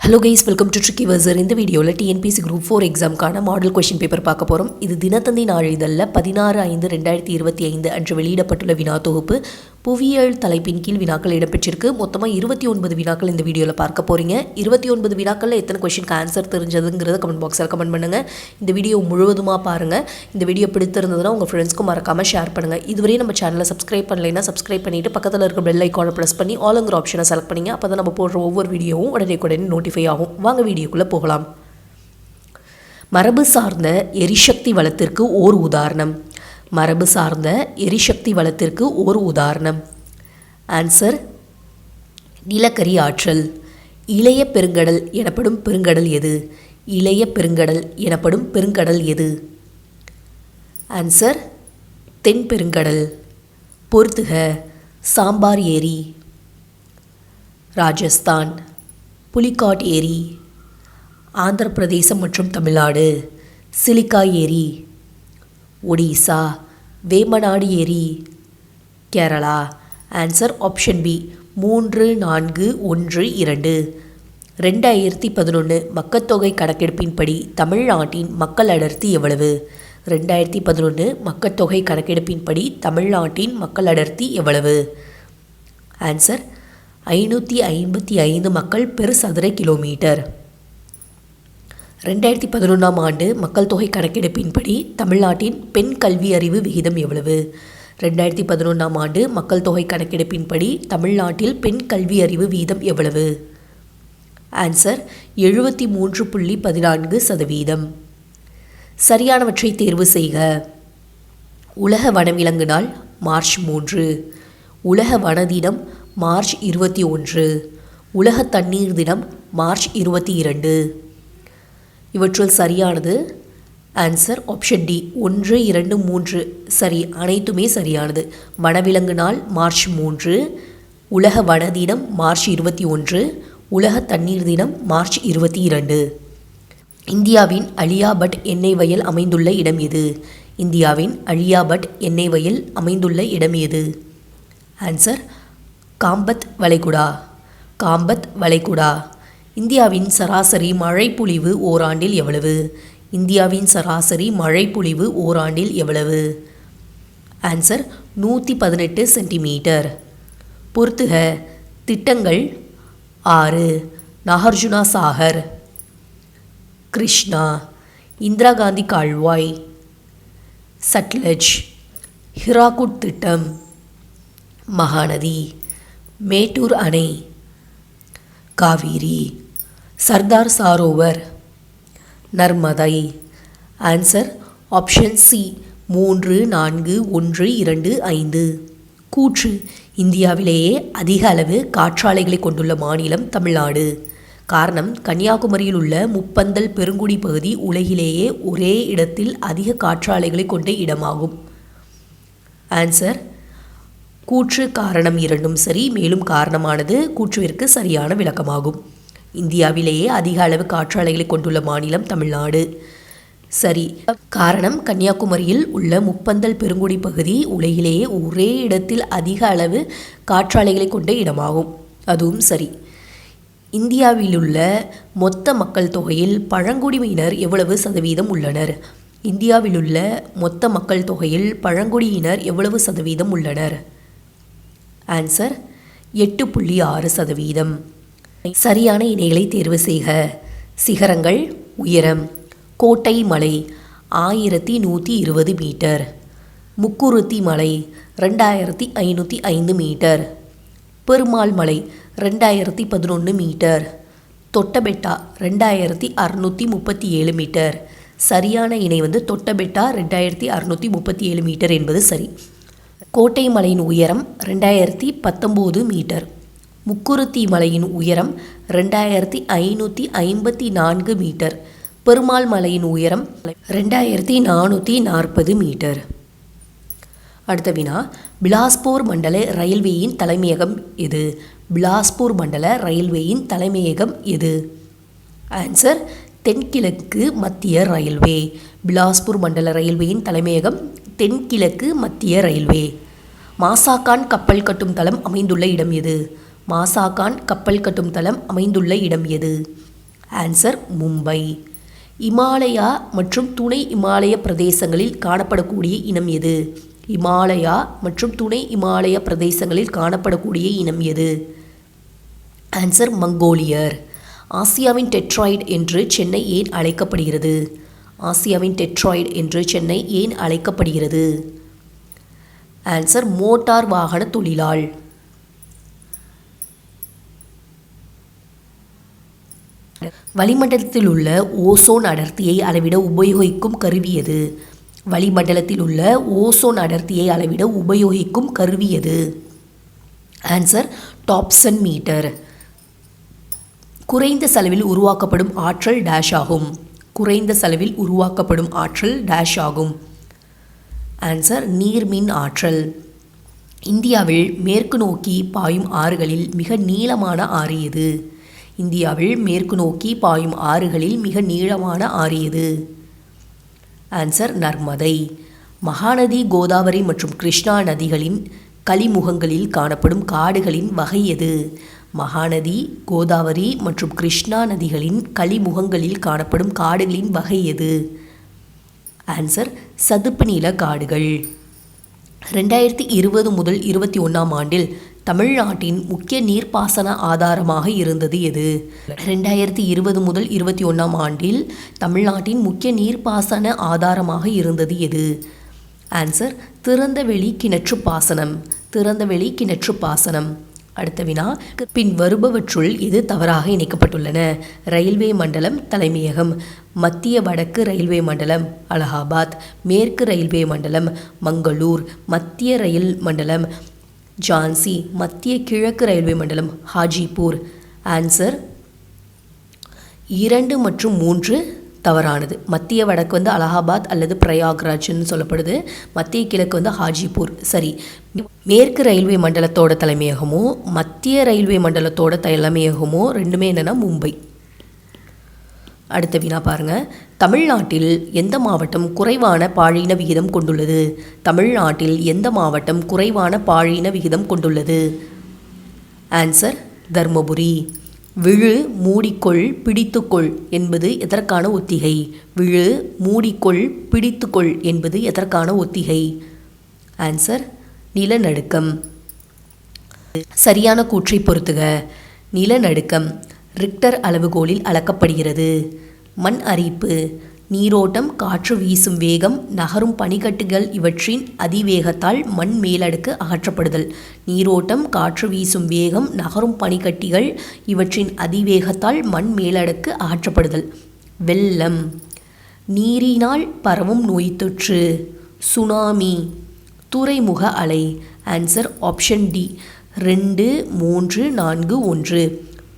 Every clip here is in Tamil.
Hello guys, welcome to tricky வர்சர். இந்த வீடியோவில் டிஎன்பிஎஸ்சி குரூப் 4 எக்ஸாமுக்கான மாடல் கொஷின் பேப்பர் பார்க்க போகிறோம். இது தினத்தந்தி நாளிதழில் 16/5/2025 அன்று வெளியிடப்பட்டுள்ள வினா தொகுப்பு. புவியியல் தலைப்பின் கீழ் வினாக்கள் இடம்பெற்றிருக்கு. மொத்தமாக 29 வினாக்கள் இந்த வீடியோவில் பார்க்க போகிறீங்க. 29 வினாக்களில் எத்தனை கொஷினுக்கு ஆன்சர் தெரிஞ்சதுங்கிறத கமெண்ட் பாக்ஸில் கமெண்ட் பண்ணுங்கள். இந்த வீடியோ முழுவதுமாக பாருங்கள். இந்த வீடியோ பிடித்திருந்ததுன்னா உங்கள் ஃப்ரெண்ட்ஸ்க்கும் மறக்காமல் ஷேர் பண்ணுங்கள். இதுவரை நம்ம சேனலை சப்ஸ்கிரைப் பண்ணலைன்னா சப்ஸ்கிரைப் பண்ணிவிட்டு பக்கத்தில் இருக்க பெல் ஐக்கானை ப்ரெஸ் பண்ணி ஆளுங்கிற ஆப்ஷனை செலக்ட் பண்ணிங்க. அப்போ தான் நம்ம போடுற ஒவ்வொரு வீடியோவும் உடனே நோட்டிஃபை ஆகும். வாங்க வீடியோக்குள்ளே போகலாம். மரபு சார்ந்த எரிசக்தி வளத்திற்கு ஓர் உதாரணம். மரபு சார்ந்த எரிசக்தி வளத்திற்கு ஓர் உதாரணம். ஆன்சர் நிலக்கரி ஆற்றல். இளைய பெருங்கடல் எனப்படும் பெருங்கடல் எது? இளைய பெருங்கடல் எனப்படும் பெருங்கடல் எது? ஆன்சர் தென் பெருங்கடல். பொறுத்துக. சாம்பார் ஏரி, ராஜஸ்தான். புலிகாட் ஏரி, ஆந்திர பிரதேசம் மற்றும் தமிழ்நாடு. சிலிக்கா ஏரி, ஒடிசா. வேம்பநாடு ஏரி, கேரளா. Answer option B 3, 4, 1, 2. 2011 மக்கள்தொகை கணக்கெடுப்பின்படி தமிழ்நாட்டின் மக்கள் அடர்த்தி எவ்வளவு? 2011 மக்கள்தொகை கணக்கெடுப்பின்படி தமிழ்நாட்டின் மக்கள் அடர்த்தி எவ்வளவு? ஆன்சர் 555 மக்கள் பெர் சதுர கிலோமீட்டர். 2011ஆம் ஆண்டு மக்கள் தொகை கணக்கெடுப்பின்படி தமிழ்நாட்டின் பெண் கல்வி அறிவு விகிதம் எவ்வளவு? 2011ஆம் ஆண்டு மக்கள் தொகை கணக்கெடுப்பின்படி தமிழ்நாட்டில் பெண் கல்வி அறிவு வீதம் எவ்வளவு? ஆன்சர் 73.14%. சரியானவற்றை தேர்வு செய்க. உலக வனவிலங்கு நாள் மார்ச் 3. உலக வன தினம் மார்ச் 21. உலக தண்ணீர் தினம் மார்ச் 22. இவற்றுள் சரியானது ஆன்சர் ஆப்ஷன் டி 1, 2, 3 சரி. அனைத்துமே சரியானது. வனவிலங்கு நாள் மார்ச் 3, உலக வன தினம் மார்ச் 21, உலக தண்ணீர் தினம் மார்ச் 22. இந்தியாவின் அலியாபட் எண்ணெய் வயல் அமைந்துள்ள இடம் எது? இந்தியாவின் அலியாபட் எண்ணெய் வயல் அமைந்துள்ள இடம் எது? ஆன்சர் காம்பத் வளைகுடா. காம்பத் வளைகுடா. இந்தியாவின் சராசரி மழைப்பொழிவு ஓராண்டில் எவ்வளவு? இந்தியாவின் சராசரி மழைப்பொழிவு ஓராண்டில் எவ்வளவு? Answer 118 centimetre. பொறுத்துக. திட்டங்கள் 6. நாகார்ஜுனா சாகர், கிருஷ்ணா. இந்திரா காந்தி கால்வாய், சட்லஜ். ஹிராகுட் திட்டம், மகாநதி. மேட்டூர் அணை, Kaveri. Sardar Sarovar, Narmada. Answer option C 3, 4, 1, 2, 5. கூற்று. இந்தியாவிலேயே அதிக அளவு காற்றாலைகளை கொண்டுள்ள மாநிலம் தமிழ்நாடு. காரணம், கன்னியாகுமரியில் உள்ள முப்பந்தல் பெருங்குடி பகுதி உலகிலேயே ஒரே இடத்தில் அதிக காற்றாலைகளை கொண்ட இடமாகும். ஆன்சர் கூற்று காரணம் இரண்டும் சரி. மேலும் காரணமானது கூற்றுவிற்கு சரியான விளக்கமாகும். இந்தியாவிலேயே அதிக அளவு காற்றாலைகளை கொண்டுள்ள மாநிலம் தமிழ்நாடு. சரி. காரணம், கன்னியாகுமரியில் உள்ள முப்பந்தல் பெருங்குடி பகுதி உலகிலேயே ஒரே இடத்தில் அதிக அளவு காற்றாலைகளை கொண்ட இடமாகும். அதுவும் சரி. இந்தியாவிலுள்ள மொத்த மக்கள் தொகையில் பழங்குடியினர் எவ்வளவு சதவீதம் உள்ளனர்? இந்தியாவிலுள்ள மொத்த மக்கள் தொகையில் பழங்குடியினர் எவ்வளவு சதவீதம் உள்ளனர்? ஆன்சர் 8.6%. சரியான இணைகளை தேர்வு செய்க. சிகரங்கள். உயரம். கோட்டை மலை 1120 மீட்டர். முக்குருத்தி மலை 2505 மீட்டர். பெருமாள் மலை 2011 மீட்டர். தொட்டபெட்டா 2637 மீட்டர். சரியான இணை தொட்டபெட்டா 2637 மீட்டர் என்பது சரி. கோட்டை மலையின் உயரம் 2019 மீட்டர். முக்குருத்தி மலையின் உயரம் 2554 மீட்டர். பெருமாள் மலையின் உயரம் 2440 மீட்டர். அடுத்த வினா. பிலாஸ்பூர் மண்டல ரயில்வேயின் தலைமையகம் எது? பிலாஸ்பூர் மண்டல ரயில்வேயின் தலைமையகம் எது? ஆன்சர் தென்கிழக்கு மத்திய ரயில்வே. பிலாஸ்பூர் மண்டல ரயில்வேயின் தலைமையகம் தென்கிழக்கு மத்திய ரயில்வே. மாசாகான் கப்பல் கட்டும் தளம் அமைந்துள்ள இடம் எது? மாசாகான் கப்பல் கட்டும் தளம் அமைந்துள்ள இடம் எது? ஆன்சர் மும்பை. இமாலயா மற்றும் துணை இமாலய பிரதேசங்களில் காணப்படக்கூடிய இனம் எது? இமாலயா மற்றும் துணை இமாலய பிரதேசங்களில் காணப்படக்கூடிய இனம் எது? ஆன்சர் மங்கோலியர். ஆசியாவின் டெட்ராய்டு என்று சென்னை ஏன் அழைக்கப்படுகிறது? ஆசியாவின் டெட்ராய்டு என்று சென்னை ஏன் அழைக்கப்படுகிறது? ஆன்சர் மோட்டார் வாகன தொழிலால். வளிமண்டலத்தில் உள்ள ஓசோன் அடர்த்தியை அளவிட உபயோகிக்கும் கருவி எது? வளிமண்டலத்தில் உள்ள ஓசோன் அடர்த்தியை அளவிட உபயோகிக்கும் கருவி எது? Answer Dobson metre. குறைந்த செலவில் உருவாக்கப்படும் ஆற்றல் டேஷ் ஆகும். குறைந்த செலவில் உருவாக்கப்படும் ஆற்றல் டேஷ் ஆகும். ஆன்சர் நீர்மின் ஆற்றல். இந்தியாவில் மேற்கு நோக்கி பாயும் ஆறுகளில் மிக நீளமான ஆறு எது? இந்தியாவில் மேற்கு நோக்கி பாயும் ஆறுகளில் மிக நீளமான ஆறு எது? ஆன்சர் நர்மதை. மகாநதி, கோதாவரி மற்றும் கிருஷ்ணா நதிகளின் கழிமுகங்களில் காணப்படும் காடுகளின் வகை எது? மகாநதி, கோதாவரி மற்றும் கிருஷ்ணா நதிகளின் கழிமுகங்களில் காணப்படும் காடுகளின் வகை எது? ஆன்சர் சதுப்பு நில காடுகள். 2020 முதல் 21ஆம் ஆண்டில் தமிழ்நாட்டின் முக்கிய நீர்ப்பாசன ஆதாரமாக இருந்தது எது? 2020 முதல் 21ஆம் ஆண்டில் தமிழ்நாட்டின் முக்கிய நீர்ப்பாசன ஆதாரமாக இருந்தது எது? ஆன்சர் திறந்தவெளி கிணற்று பாசனம். திறந்தவெளி கிணற்று பாசனம். அடுத்த வினா, பின் வருபவற்றுள் எது தவறாக இணைக்கப்பட்டுள்ளன? ரயில்வே மண்டலம் தலைமையகம். மத்திய வடக்கு ரயில்வே மண்டலம் அலகாபாத். மேற்கு ரயில்வே மண்டலம் மங்களூர். மத்திய ரயில் மண்டலம் ஜான்சி. மத்திய கிழக்கு ரயில்வே மண்டலம் ஹாஜிபூர். ஆன்சர் 2 மற்றும் 3 தவறானது. மத்திய வடக்கு அலகாபாத் அல்லது பிரயாக்ராஜ்னு சொல்லப்படுது. மத்திய கிழக்கு ஹாஜிபூர். சரி. மேற்கு ரயில்வே மண்டலத்தோட தலைமையகமோ மத்திய ரயில்வே மண்டலத்தோட தலைமையகமோ ரெண்டுமே என்னென்னா மும்பை. அடுத்த வினா பாருங்கள். தமிழ்நாட்டில் எந்த மாவட்டம் குறைவான பாழின விகிதம் கொண்டுள்ளது? தமிழ்நாட்டில் எந்த மாவட்டம் குறைவான பாழின விகிதம் கொண்டுள்ளது? ஆன்சர் தர்மபுரி. விழு, மூடிக்கொள், பிடித்துக்கொள் என்பது எதற்கான ஒத்திகை? விழு, மூடிக்கொள், பிடித்துக்கொள் என்பது எதற்கான ஒத்திகை? ஆன்சர் நிலநடுக்கம். சரியான கூற்றை பொறுத்துக. நிலநடுக்கம் ரிக்டர் அளவுகோலில் அளக்கப்படுகிறது. மண் அரிப்பு நீரோட்டம், காற்று வீசும் வேகம், நகரும் பனிக்கட்டிகள் இவற்றின் அதிவேகத்தால் மண் மேலடுக்கு அகற்றப்படுதல். நீரோட்டம், காற்று வீசும் வேகம், நகரும் பனிக்கட்டிகள் இவற்றின் அதிவேகத்தால் மண் மேலடுக்கு அகற்றப்படுதல். வெள்ளம் நீரினால் பரவும் நோய் தொற்று. சுனாமி துறைமுக அலை. Answer option D 2, 3, 4, 1.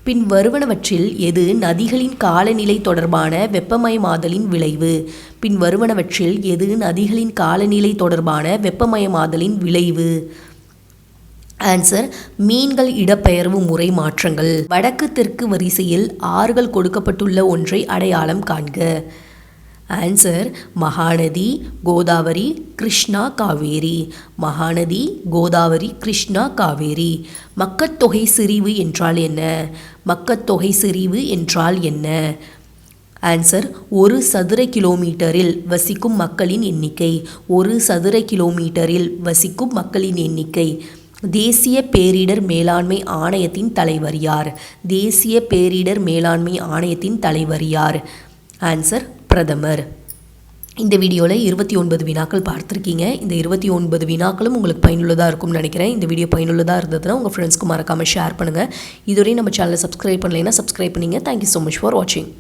பின் வருவனவற்றில் எது நதிகளின் காலநிலை தொடர்பான வெப்பமயமாதலின் விளைவு? பின் வருவனவற்றில் எது நதிகளின் காலநிலை தொடர்பான வெப்பமயமாதலின் விளைவு? ஆன்சர் மீன்கள் இடப்பெயர்வு முறை மாற்றங்கள். வடக்கு தெற்கு வரிசையில் ஆறுகள் கொடுக்கப்பட்டுள்ள ஒன்றை அடையாளம் காண்க. ஆன்சர் மகாநதி, கோதாவரி, கிருஷ்ணா, காவேரி. மகாநதி, கோதாவரி, கிருஷ்ணா, காவேரி. மக்கட்தொகை செறிவு என்றால் என்ன? மக்கட்தொகை செறிவு என்றால் என்ன? ஆன்சர் 1 சதுர கிலோமீட்டரில் வசிக்கும் மக்களின் எண்ணிக்கை. 1 சதுர கிலோமீட்டரில் வசிக்கும் மக்களின் எண்ணிக்கை. தேசிய பேரிடர் மேலாண்மை ஆணையத்தின் தலைவர் யார்? தேசிய பேரிடர் மேலாண்மை ஆணையத்தின் தலைவர் யார்? ஆன்சர் பிரதமர். இந்த வீடியோவில் 29 வினாக்கள் பார்த்துருக்கீங்க. இந்த 29 வினாக்களும் உங்களுக்கு பயனுள்ளதாக இருக்கும்னு நினைக்கிறேன். இந்த வீடியோ பயனுள்ளதாக இருந்ததுன்னா உங்கள் ஃப்ரெண்ட்ஸ்க்கு மறக்காமல் ஷேர் பண்ணுங்கள். இதுவரையும் நம்ம சேனலை சப்ஸ்கிரைப் பண்ணலைன்னா சப்ஸ்கிரைப் பண்ணிங்க. தேங்க்யூ ஸோ மச் ஃபார் வாட்சிங்.